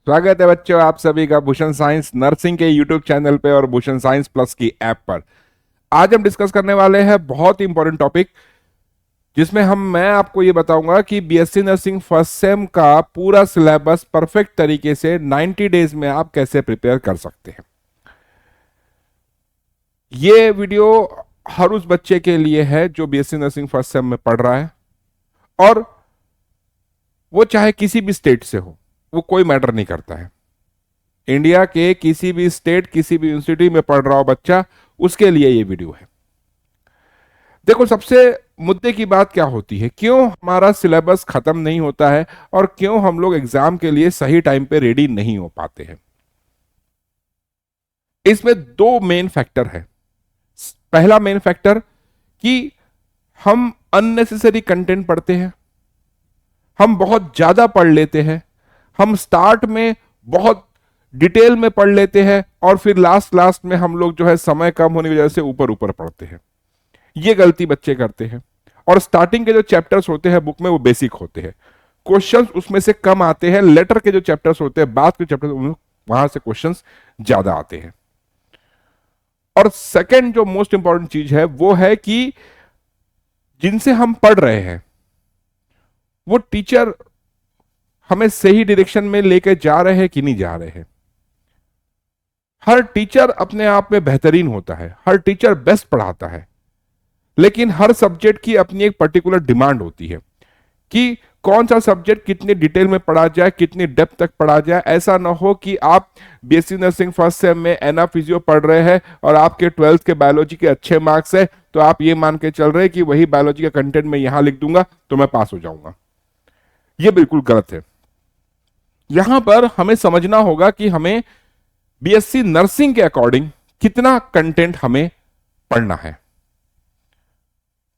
स्वागत है बच्चों आप सभी का भूषण साइंस नर्सिंग के यूट्यूब चैनल पे और भूषण साइंस प्लस की ऐप पर। आज हम डिस्कस करने वाले हैं बहुत ही इंपॉर्टेंट टॉपिक, जिसमें मैं आपको ये बताऊंगा कि बीएससी नर्सिंग फर्स्ट सेम का पूरा सिलेबस परफेक्ट तरीके से 90 डेज में आप कैसे प्रिपेयर कर सकते हैं। ये वीडियो हर उस बच्चे के लिए है जो बीएससी नर्सिंग फर्स्ट सेम में पढ़ रहा है, और वो चाहे किसी भी स्टेट से हो, वो कोई मैटर नहीं करता है। इंडिया के किसी भी स्टेट किसी भी यूनिवर्सिटी में पढ़ रहा हो बच्चा, उसके लिए ये वीडियो है। देखो, सबसे मुद्दे की बात क्या होती है, क्यों हमारा सिलेबस खत्म नहीं होता है और क्यों हम लोग एग्जाम के लिए सही टाइम पे रेडी नहीं हो पाते हैं। इसमें दो मेन फैक्टर है। पहला मेन फैक्टर कि हम अननेसेसरी कंटेंट पढ़ते हैं, हम बहुत ज्यादा पढ़ लेते हैं, हम स्टार्ट में बहुत डिटेल में पढ़ लेते हैं और फिर लास्ट में हम लोग जो है समय कम होने की वजह से ऊपर ऊपर पढ़ते हैं। ये गलती बच्चे करते हैं। और स्टार्टिंग के जो चैप्टर्स होते हैं बुक में वो बेसिक होते हैं, क्वेश्चंस उसमें से कम आते हैं। लेटर के जो चैप्टर्स होते हैं, बाद के चैप्टर्स, वहां से क्वेश्चंस ज्यादा आते हैं। और सेकंड जो मोस्ट इंपॉर्टेंट चीज है वो है कि जिनसे हम पढ़ रहे हैं वो टीचर हमें सही डायरेक्शन में लेके जा रहे हैं कि नहीं जा रहे हैं। हर टीचर अपने आप में बेहतरीन होता है, हर टीचर बेस्ट पढ़ाता है, लेकिन हर सब्जेक्ट की अपनी एक पर्टिकुलर डिमांड होती है कि कौन सा सब्जेक्ट कितने डिटेल में पढ़ा जाए, कितनी डेप्थ तक पढ़ा जाए। ऐसा ना हो कि आप बीएससी नर्सिंग फर्स्ट सेम में एना फिजियो पढ़ रहे हैं और आपके 12th के बायोलॉजी के अच्छे मार्क्स है, तो आप ये मान के चल रहे हैं कि वही बायोलॉजी का कंटेंट मैं यहां लिख दूंगा तो मैं पास हो जाऊंगा। यह बिल्कुल गलत है। यहां पर हमें समझना होगा कि हमें बीएससी नर्सिंग के अकॉर्डिंग कितना कंटेंट हमें पढ़ना है,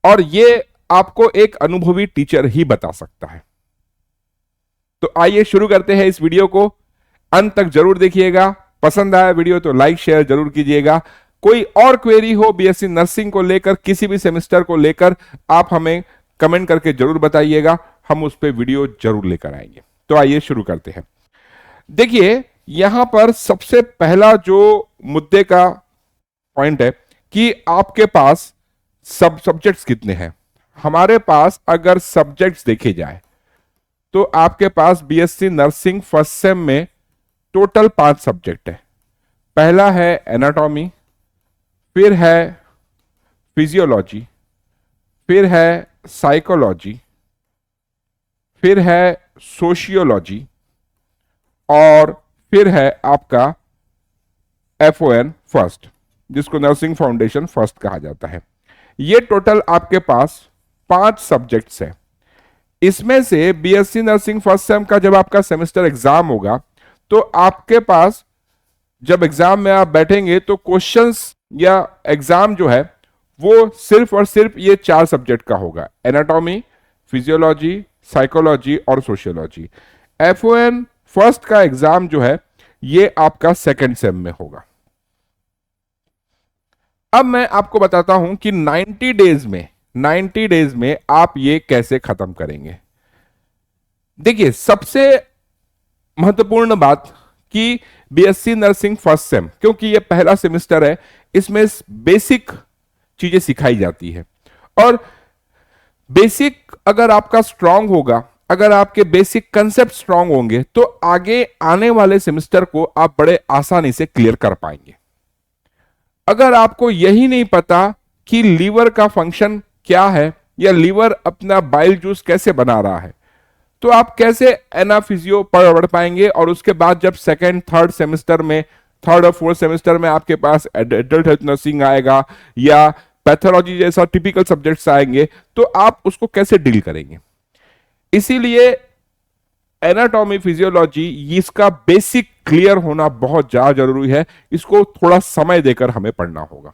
और यह आपको एक अनुभवी टीचर ही बता सकता है। तो आइए शुरू करते हैं इस वीडियो को। अंत तक जरूर देखिएगा। पसंद आया वीडियो तो लाइक शेयर जरूर कीजिएगा। कोई और क्वेरी हो बीएससी नर्सिंग को लेकर, किसी भी सेमेस्टर को लेकर, आप हमें कमेंट करके जरूर बताइएगा, हम उस पर वीडियो जरूर लेकर आएंगे। तो आइए शुरू करते हैं। देखिए, यहां पर सबसे पहला जो मुद्दे का पॉइंट है कि आपके पास सब्जेक्ट्स कितने हैं। हमारे पास अगर सब्जेक्ट्स देखे जाए तो आपके पास बीएससी नर्सिंग फर्स्ट सेम में टोटल 5 सब्जेक्ट है। पहला है एनाटॉमी, फिर है फिजियोलॉजी, फिर है साइकोलॉजी, फिर है सोशियोलॉजी, और फिर है आपका एफओएन फर्स्ट, जिसको नर्सिंग फाउंडेशन फर्स्ट कहा जाता है। ये टोटल आपके पास 5 सब्जेक्ट्स है। इसमें से बीएससी नर्सिंग फर्स्ट सेम का जब आपका सेमेस्टर एग्जाम होगा तो आपके पास जब एग्जाम में आप बैठेंगे तो क्वेश्चंस या एग्जाम जो है वो सिर्फ और सिर्फ ये 4 सब्जेक्ट का होगा, एनाटॉमी, फिजियोलॉजी, साइकोलॉजी और सोशियोलॉजी। एफओएन फर्स्ट का एग्जाम जो है ये आपका सेकेंड सेम में होगा। अब मैं आपको बताता हूं कि 90 डेज में आप ये कैसे खत्म करेंगे। देखिए, सबसे महत्वपूर्ण बात कि बीएससी नर्सिंग फर्स्ट सेम, क्योंकि ये पहला सेमेस्टर है, इसमें बेसिक चीजें सिखाई जाती है। और बेसिक अगर आपका स्ट्रांग होगा, अगर आपके बेसिक कंसेप्ट स्ट्रांग होंगे, तो आगे आने वाले सेमेस्टर को आप बड़े आसानी से क्लियर कर पाएंगे। अगर आपको यही नहीं पता कि लीवर का फंक्शन क्या है या लीवर अपना बाइल जूस कैसे बना रहा है, तो आप कैसे एनाफिजियो पढ़ पाएंगे। और उसके बाद जब सेकेंड थर्ड सेमेस्टर में, थर्ड और फोर्थ सेमेस्टर में आपके पास एडल्ट हेल्थ नर्सिंग आएगा या पैथोलॉजी जैसा टिपिकल सब्जेक्ट्स आएंगे, तो आप उसको कैसे डील करेंगे। इसीलिए एनाटॉमी, फिजियोलॉजी, इसका बेसिक क्लियर होना बहुत ज्यादा जरूरी है। इसको थोड़ा समय देकर हमें पढ़ना होगा।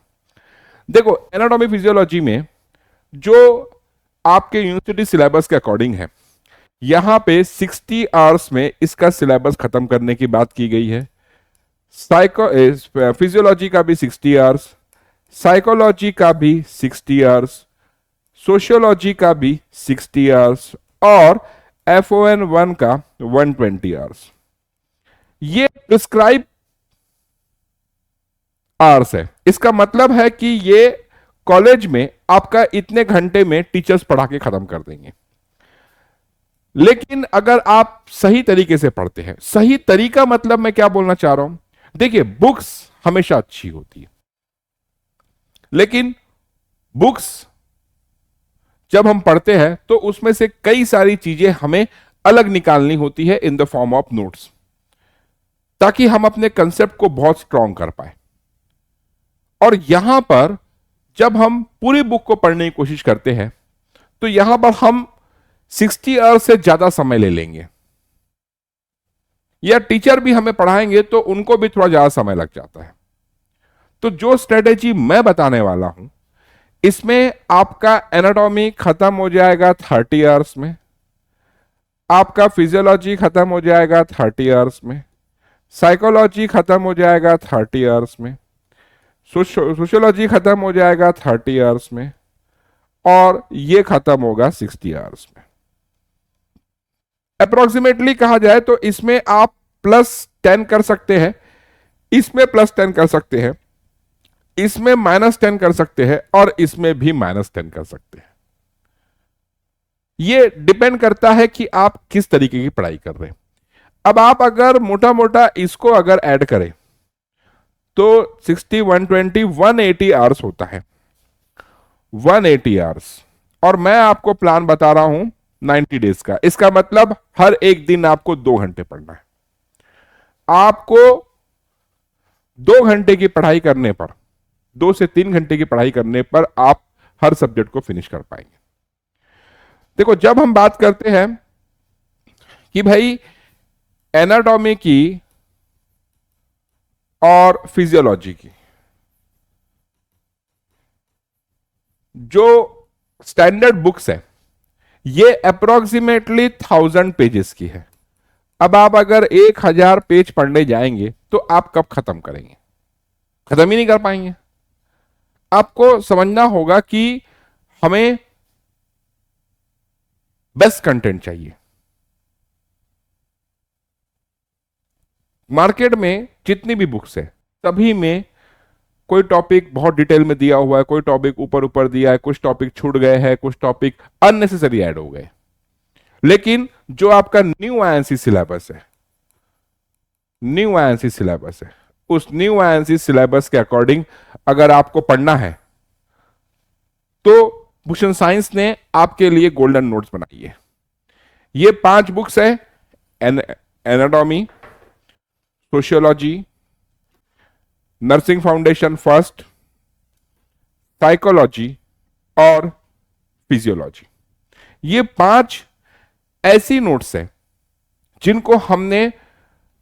देखो, एनाटॉमी फिजियोलॉजी में जो आपके यूनिवर्सिटी सिलेबस के अकॉर्डिंग है, यहां पे 60 आवर्स में इसका सिलेबस खत्म करने की बात की गई है। फिजियोलॉजी का भी 60 आवर्स, साइकोलॉजी का भी 60 आवर्स, सोशियोलॉजी का भी 60 आवर्स और FON 1 का 120 आवर्स। ये प्रिस्क्राइब आवर्स है। इसका मतलब है कि ये कॉलेज में आपका इतने घंटे में टीचर्स पढ़ा के खत्म कर देंगे। लेकिन अगर आप सही तरीके से पढ़ते हैं, सही तरीका मतलब मैं क्या बोलना चाह रहा हूं, देखिए बुक्स हमेशा अच्छी होती है, लेकिन बुक्स जब हम पढ़ते हैं तो उसमें से कई सारी चीजें हमें अलग निकालनी होती है in the form of notes, ताकि हम अपने कंसेप्ट को बहुत स्ट्रांग कर पाए। और यहां पर जब हम पूरी बुक को पढ़ने की कोशिश करते हैं तो यहां पर हम 60 आवर्स से ज्यादा समय ले लेंगे, या टीचर भी हमें पढ़ाएंगे तो उनको भी थोड़ा ज्यादा समय लग जाता है। तो जो स्ट्रेटेजी मैं बताने वाला हूं, इसमें आपका एनाटॉमी खत्म हो जाएगा 30 आवर्स में, आपका फिजियोलॉजी खत्म हो जाएगा 30 आवर्स में, साइकोलॉजी खत्म हो जाएगा 30 आवर्स में, सोशियोलॉजी खत्म हो जाएगा 30 आवर्स में, और ये खत्म होगा 60 आवर्स में। अप्रोक्सीमेटली कहा जाए तो इसमें आप +10 कर सकते हैं, इसमें +10 कर सकते हैं, इसमें -10 कर सकते हैं, और इसमें भी -10 कर सकते हैं। ये डिपेंड करता है कि आप किस तरीके की पढ़ाई कर रहे हैं। अब आप अगर मोटा मोटा इसको अगर ऐड करें तो 60, 120, 180 आवर्स होता है, 180 आवर्स। और मैं आपको प्लान बता रहा हूं 90 डेज का। इसका मतलब हर एक दिन आपको 2 घंटे पढ़ना है। आपको 2 घंटे की पढ़ाई करने पर, 2 से 3 घंटे की पढ़ाई करने पर आप हर सब्जेक्ट को फिनिश कर पाएंगे। देखो, जब हम बात करते हैं कि भाई एनाटॉमी की और फिजियोलॉजी की, जो स्टैंडर्ड बुक्स है ये अप्रोक्सीमेटली 1000 पेजेस की है। अब आप अगर 1000 पेज पढ़ने जाएंगे तो आप कब खत्म करेंगे? खत्म ही नहीं कर पाएंगे। आपको समझना होगा कि हमें बेस्ट कंटेंट चाहिए। मार्केट में जितनी भी बुक्स है सभी में कोई टॉपिक बहुत डिटेल में दिया हुआ है, कोई टॉपिक ऊपर ऊपर दिया है, कुछ टॉपिक छूट गए हैं, कुछ टॉपिक अननेसेसरी ऐड हो गए। लेकिन जो आपका न्यू आईएनसी सिलेबस है, न्यू आईएनसी सिलेबस है, उस न्यू आईएनसी सिलेबस के अकॉर्डिंग अगर आपको पढ़ना है तो भूषण साइंस ने आपके लिए गोल्डन नोट्स बनाई है। ये 5 बुक्स है, anatomy, sociology, nursing foundation first, psychology और फिजियोलॉजी। ये 5 ऐसी नोट्स हैं जिनको हमने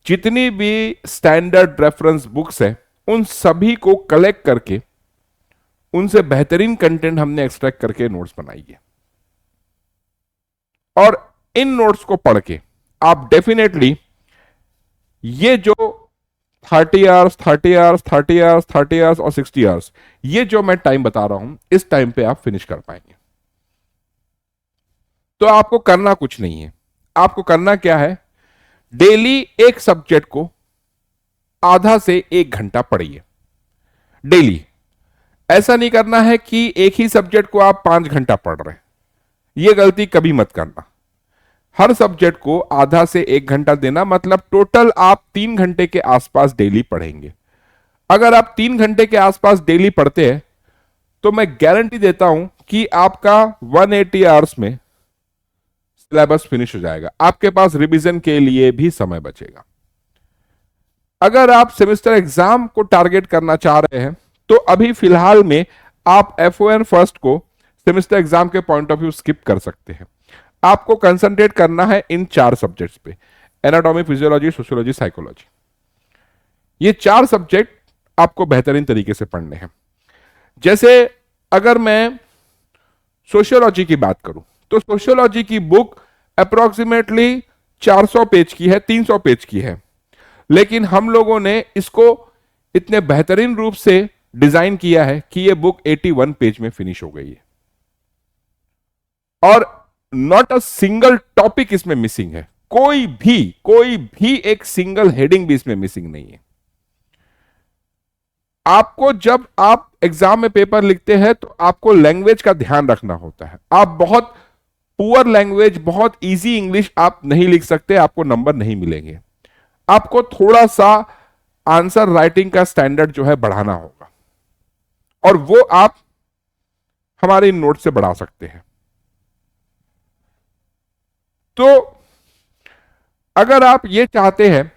जितनी भी स्टैंडर्ड रेफरेंस बुक्स है उन सभी को कलेक्ट करके उनसे बेहतरीन कंटेंट हमने एक्सट्रैक्ट करके नोट्स बनाई है। और इन नोट्स को पढ़ के आप डेफिनेटली ये जो 30 आवर्स, 30 आवर्स, 30 आवर्स, 30 आवर्स और 60 आवर्स, ये जो मैं टाइम बता रहा हूं, इस टाइम पे आप फिनिश कर पाएंगे। तो आपको करना कुछ नहीं है। आपको करना क्या है, डेली एक सब्जेक्ट को आधा से 1 घंटा पढ़िए डेली। ऐसा नहीं करना है कि एक ही सब्जेक्ट को आप 5 घंटा पढ़ रहे हैं, यह गलती कभी मत करना। हर सब्जेक्ट को आधा से 1 घंटा देना, मतलब टोटल आप 3 घंटे के आसपास डेली पढ़ेंगे। अगर आप 3 घंटे के आसपास डेली पढ़ते हैं तो मैं गारंटी देता हूं कि आपका 180 आवर्स में सिलेबस फिनिश हो जाएगा। आपके पास रिवीजन के लिए भी समय बचेगा। अगर आप सेमेस्टर एग्जाम को टारगेट करना चाह रहे हैं तो अभी फिलहाल में आप FON फर्स्ट को सेमेस्टर एग्जाम के पॉइंट ऑफ व्यू स्किप कर सकते हैं। आपको कंसंट्रेट करना है इन 4 सब्जेक्ट्स पे, एनाटॉमी, फिजियोलॉजी, सोशियोलॉजी, साइकोलॉजी। ये 4 सब्जेक्ट आपको बेहतरीन तरीके से पढ़ने हैं। जैसे अगर मैं सोशियोलॉजी की बात करूं तो सोशियोलॉजी की बुक अप्रोक्सीमेटली 400 पेज की है, 300 पेज की है, लेकिन हम लोगों ने इसको इतने बेहतरीन रूप से डिजाइन किया है कि यह बुक 81 पेज में फिनिश हो गई है और नॉट अ सिंगल टॉपिक इसमें मिसिंग है। कोई भी एक सिंगल हेडिंग भी इसमें मिसिंग नहीं है। आपको जब आप एग्जाम में पेपर लिखते हैं तो आपको लैंग्वेज का ध्यान रखना होता है। आप बहुत पुअर लैंग्वेज, बहुत इजी इंग्लिश आप नहीं लिख सकते, आपको नंबर नहीं मिलेंगे। आपको थोड़ा सा आंसर राइटिंग का स्टैंडर्ड जो है बढ़ाना होगा, और वो आप हमारे नोट से बढ़ा सकते हैं। तो अगर आप ये चाहते हैं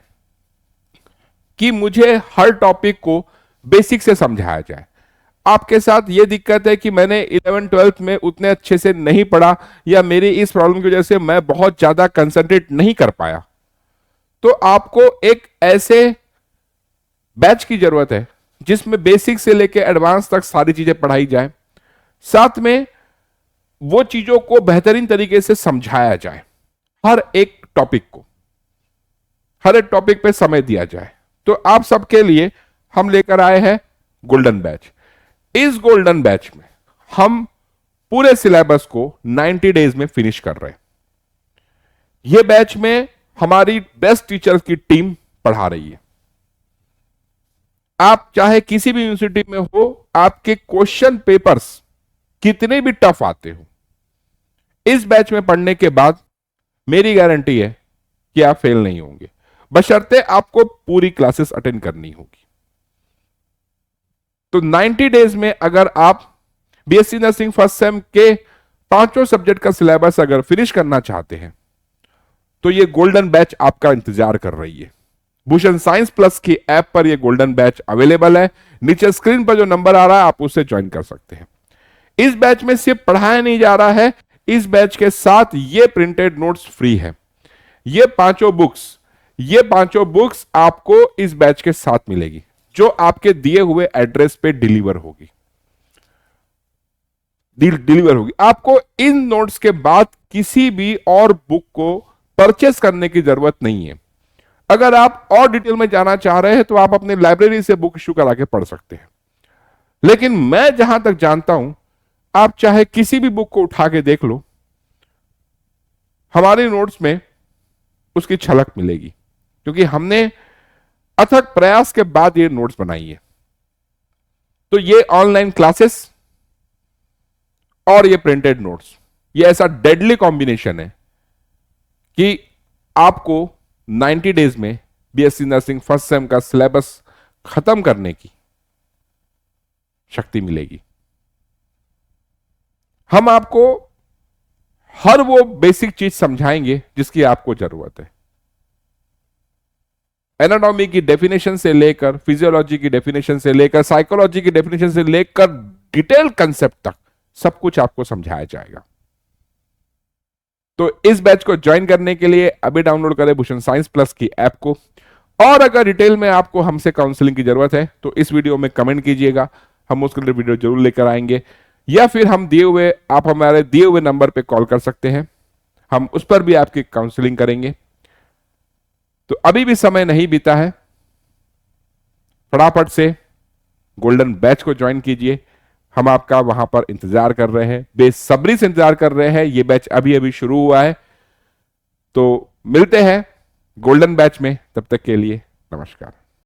कि मुझे हर टॉपिक को बेसिक से समझाया जाए, आपके साथ ये दिक्कत है कि मैंने 11th-12th में उतने अच्छे से नहीं पढ़ा, या मेरी इस प्रॉब्लम की वजह से मैं बहुत ज्यादा कंसंट्रेट नहीं कर पाया, तो आपको एक ऐसे बैच की जरूरत है जिसमें बेसिक से लेकर एडवांस तक सारी चीजें पढ़ाई जाए, साथ में वो चीजों को बेहतरीन तरीके से समझाया जाए। हर एक टॉपिक को, हर एक टॉपिक पे समय दिया जाए। तो आप सबके लिए हम लेकर आए हैं गोल्डन बैच। इस गोल्डन बैच में हम पूरे सिलेबस को 90 डेज में फिनिश कर रहे हैं। यह बैच में हमारी बेस्ट टीचर्स की टीम पढ़ा रही है। आप चाहे किसी भी यूनिवर्सिटी में हो, आपके क्वेश्चन पेपर्स कितने भी टफ आते हो, इस बैच में पढ़ने के बाद मेरी गारंटी है कि आप फेल नहीं होंगे, बशर्ते आपको पूरी क्लासेस अटेंड करनी होगी। तो 90 डेज में अगर आप बीएससी नर्सिंग फर्स्ट सेम के 5 सब्जेक्ट का सिलेबस अगर फिनिश करना चाहते हैं, तो ये गोल्डन बैच आपका इंतजार कर रही है। भूषण साइंस प्लस की ऐप पर यह गोल्डन बैच अवेलेबल है। नीचे स्क्रीन पर जो नंबर आ रहा है आप उससे ज्वाइन कर सकते हैं। इस बैच में सिर्फ पढ़ाया नहीं जा रहा है, इस बैच के साथ ये प्रिंटेड नोट्स फ्री है। ये पांचों बुक्स आपको इस बैच के साथ मिलेगी, जो आपके दिए हुए एड्रेस पे डिलीवर होगी। आपको इन नोट्स के बाद किसी भी और बुक को परचेस करने की जरूरत नहीं है। अगर आप और डिटेल में जाना चाह रहे हैं तो आप अपने लाइब्रेरी से बुक इशू करा के पढ़ सकते हैं, लेकिन मैं जहां तक जानता हूं, आप चाहे किसी भी बुक को उठा के देख लो, हमारे नोट्स में उसकी झलक मिलेगी, क्योंकि हमने अथक प्रयास के बाद ये नोट्स बनाई है। तो ये ऑनलाइन क्लासेस और ये प्रिंटेड नोट्स, ये ऐसा डेडली कॉम्बिनेशन है कि आपको 90 डेज में बीएससी नर्सिंग फर्स्ट सेम का सिलेबस खत्म करने की शक्ति मिलेगी। हम आपको हर वो बेसिक चीज समझाएंगे जिसकी आपको जरूरत है। एनाटॉमी की डेफिनेशन से लेकर, फिजियोलॉजी की डेफिनेशन से लेकर, साइकोलॉजी की डेफिनेशन से लेकर डिटेल कंसेप्ट तक सब कुछ आपको समझाया जाएगा। तो इस बैच को ज्वाइन करने के लिए अभी डाउनलोड करें भूषण साइंस प्लस की ऐप को। और अगर डिटेल में आपको हमसे काउंसलिंग की जरूरत है तो इस वीडियो में कमेंट कीजिएगा, हम उसके लिए वीडियो जरूर लेकर आएंगे, या फिर आप हमारे दिए हुए नंबर पे कॉल कर सकते हैं, हम उस पर भी आपकी काउंसलिंग करेंगे। तो अभी भी समय नहीं बीता है, फटाफट से गोल्डन बैच को ज्वाइन कीजिए। हम आपका वहां पर इंतजार कर रहे हैं, बेसब्री से इंतजार कर रहे हैं। यह बैच अभी अभी शुरू हुआ है। तो मिलते हैं गोल्डन बैच में, तब तक के लिए नमस्कार।